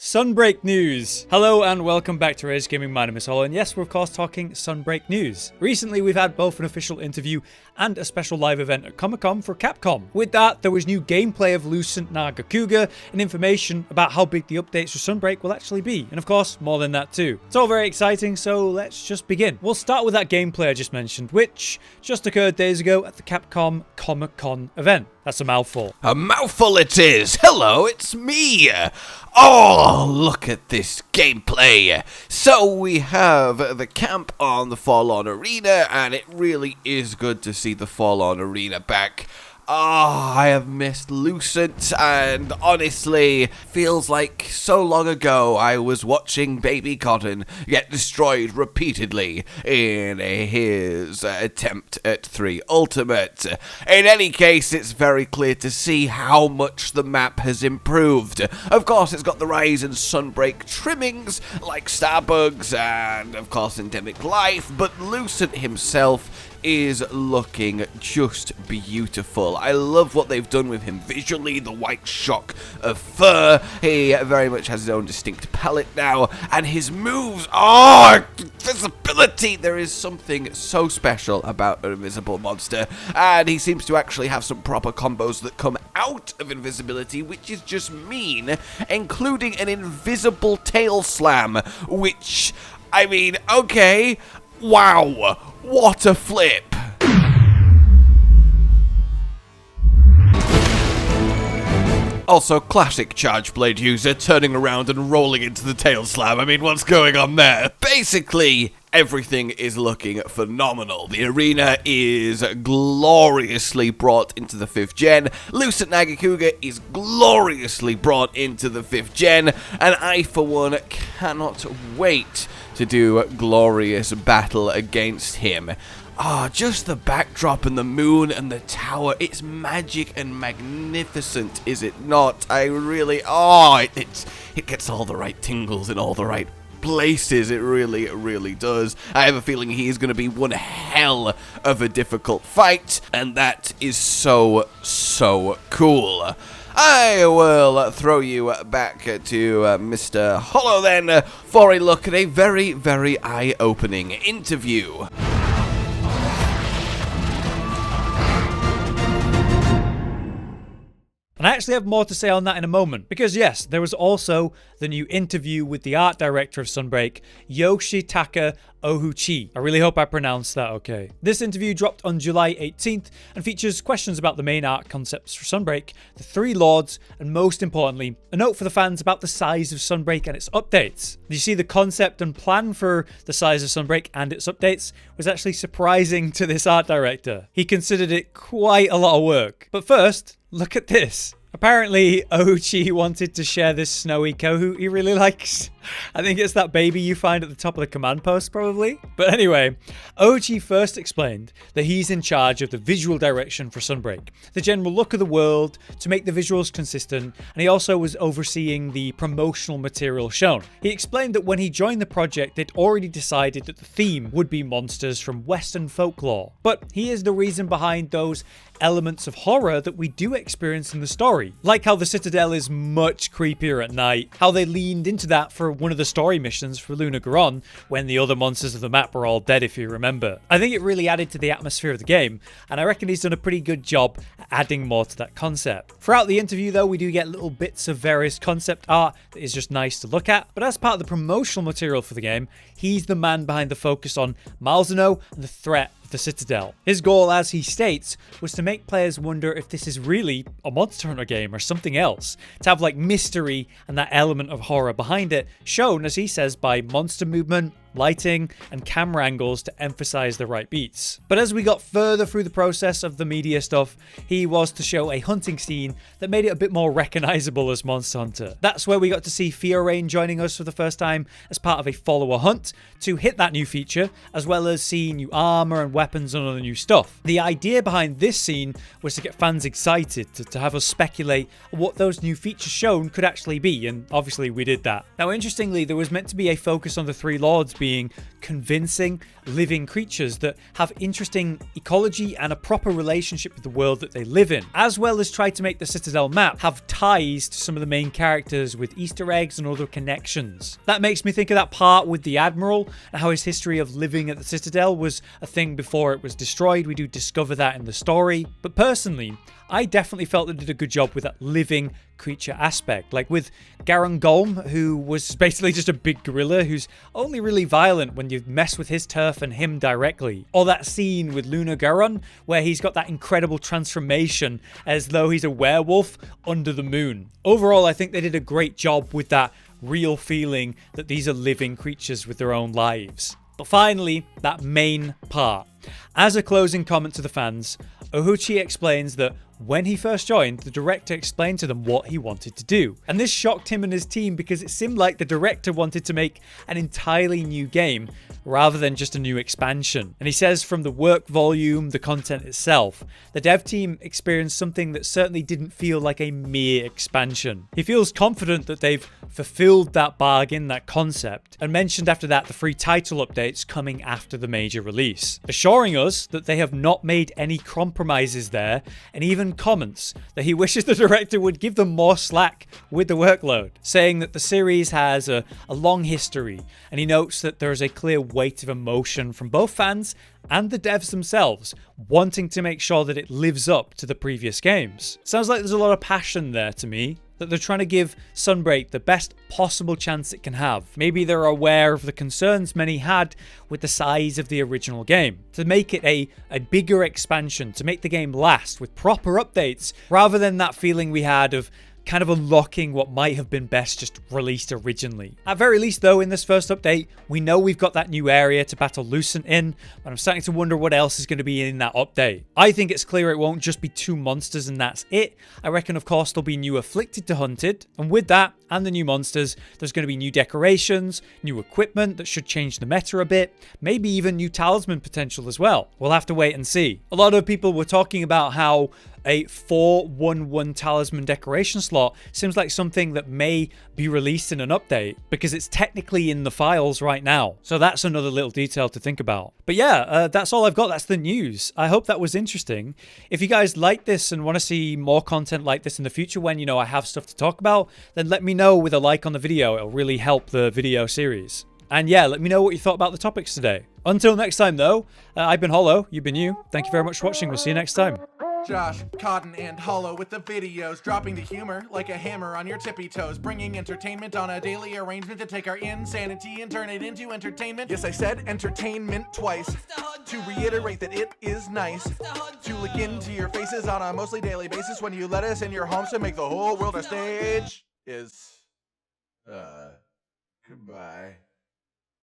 Sunbreak news! Hello and welcome back to Rage Gaming. My name is Hollow, and yes, we're of course talking Sunbreak news. Recently we've had both an official interview and a special live event at Comic-Con for Capcom. With that, there was new gameplay of Lucent Nargacuga and information about how big the updates for Sunbreak will actually be, and of course more than that too. It's all very exciting, so let's just begin. We'll start with that gameplay I just mentioned, which just occurred days ago at the Capcom Comic-Con event. That's a mouthful. A mouthful it is! Hello, it's me! Oh, look at this gameplay! So we have the camp on the Forlorn Arena, and it really is good to see the Forlorn Arena back. I have missed Lucent, and honestly, feels like so long ago I was watching Baby Cotton get destroyed repeatedly in his attempt at 3 Ultimate. In any case, it's very clear to see how much the map has improved. Of course, it's got the Rise and Sunbreak trimmings, like Starbugs and, of course, Endemic Life, but Lucent himself is looking just beautiful. I love what they've done with him visually, the white shock of fur. He very much has his own distinct palette now, and his moves, visibility. There is something so special about an invisible monster, and he seems to actually have some proper combos that come out of invisibility, which is just mean, including an invisible tail slam, which, I mean, okay, wow. What a flip! Also, classic Charge Blade user turning around and rolling into the tail slam. I mean, what's going on there? Basically, everything is looking phenomenal. The arena is gloriously brought into the 5th gen. Lucent Nargacuga is gloriously brought into the 5th gen. And I, for one, cannot wait to do a glorious battle against him. Just the backdrop and the moon and the tower, it's magic and magnificent, is it not? I really, it gets all the right tingles in all the right places. It really does. I have a feeling he is going to be one hell of a difficult fight, and that is so cool. I will throw you back to Mr. Hollow then for a look at a very eye-opening interview. And I actually have more to say on that in a moment, because yes, there was also the new interview with the art director of Sunbreak, Yoshitaka Ohuchi. I really hope I pronounced that okay. This interview dropped on July 18th and features questions about the main art concepts for Sunbreak, the 3 lords, and most importantly, a note for the fans about the size of Sunbreak and its updates. You see, the concept and plan for the size of Sunbreak and its updates was actually surprising to this art director. He considered it quite a lot of work. But first, look at this. Apparently, Ochi wanted to share this snowy Kohu he really likes. I think it's that baby you find at the top of the command post, probably. But anyway, Ochi first explained that he's in charge of the visual direction for Sunbreak, the general look of the world to make the visuals consistent, and he also was overseeing the promotional material shown. He explained that when he joined the project, they'd already decided that the theme would be monsters from Western folklore. But he is the reason behind those elements of horror that we do experience in the story. Like how the Citadel is much creepier at night, how they leaned into that for one of the story missions for Luna Garon when the other monsters of the map were all dead, if you remember. I think it really added to the atmosphere of the game, and I reckon he's done a pretty good job at adding more to that concept. Throughout the interview though, we do get little bits of various concept art that is just nice to look at, but as part of the promotional material for the game, he's the man behind the focus on Malzeno and the threat the Citadel. His goal, as he states, was to make players wonder if this is really a Monster Hunter game or something else, to have like mystery and that element of horror behind it, shown, as he says, by monster movement, lighting, and camera angles to emphasize the right beats. But as we got further through the process of the media stuff, he was to show a hunting scene that made it a bit more recognizable as Monster Hunter. That's where we got to see Fiorrain joining us for the first time as part of a follower hunt to hit that new feature, as well as see new armor and weapons and other new stuff. The idea behind this scene was to get fans excited, to have us speculate what those new features shown could actually be, and obviously we did that. Now interestingly, there was meant to be a focus on the 3 lords being convincing, living creatures that have interesting ecology and a proper relationship with the world that they live in, as well as try to make the Citadel map have ties to some of the main characters with Easter eggs and other connections. That makes me think of that part with the Admiral and how his history of living at the Citadel was a thing before it was destroyed. We do discover that in the story. But personally, I definitely felt they did a good job with that living creature aspect. Like with Garangolm, who was basically just a big gorilla who's only really violent when you mess with his turf and him directly. Or that scene with Luna Garon, where he's got that incredible transformation as though he's a werewolf under the moon. Overall, I think they did a great job with that real feeling that these are living creatures with their own lives. But finally, that main part. As a closing comment to the fans, Ohuchi explains that when he first joined, the director explained to them what he wanted to do. And this shocked him and his team because it seemed like the director wanted to make an entirely new game rather than just a new expansion. And he says from the work volume, the content itself, the dev team experienced something that certainly didn't feel like a mere expansion. He feels confident that they've fulfilled that bargain, that concept, and mentioned after that the free title updates coming after the major release, assuring us that they have not made any compromises there, and even comments that he wishes the director would give them more slack with the workload, saying that the series has a long history, and he notes that there is a clear weight of emotion from both fans and the devs themselves wanting to make sure that it lives up to the previous games. Sounds like there's a lot of passion there to me, that they're trying to give Sunbreak the best possible chance it can have. Maybe they're aware of the concerns many had with the size of the original game, to make it a bigger expansion, to make the game last with proper updates, rather than that feeling we had of kind of unlocking what might have been best just released originally. At very least though, in this first update, we know we've got that new area to battle Lucent in, but I'm starting to wonder what else is going to be in that update. I think it's clear it won't just be 2 monsters and that's it. I reckon of course there'll be new afflicted to hunted, and with that and the new monsters, there's going to be new decorations, new equipment that should change the meta a bit, maybe even new talisman potential as well. We'll have to wait and see. A lot of people were talking about how a 411 talisman decoration slot seems like something that may be released in an update because it's technically in the files right now. So that's another little detail to think about. But yeah, that's all I've got. That's the news. I hope that was interesting. If you guys like this and want to see more content like this in the future when, you know, I have stuff to talk about, then let me know with a like on the video. It'll really help the video series. And yeah, let me know what you thought about the topics today. Until next time though, I've been Hollow, you've been you. Thank you very much for watching. We'll see you next time. Josh, Cotton, and Hollow with the videos, dropping the humor like a hammer on your tippy toes, bringing entertainment on a daily arrangement to take our insanity and turn it into entertainment. Yes, I said entertainment twice, to reiterate that it is nice to look into your faces on a mostly daily basis when you let us in your homes to make the whole world a stage.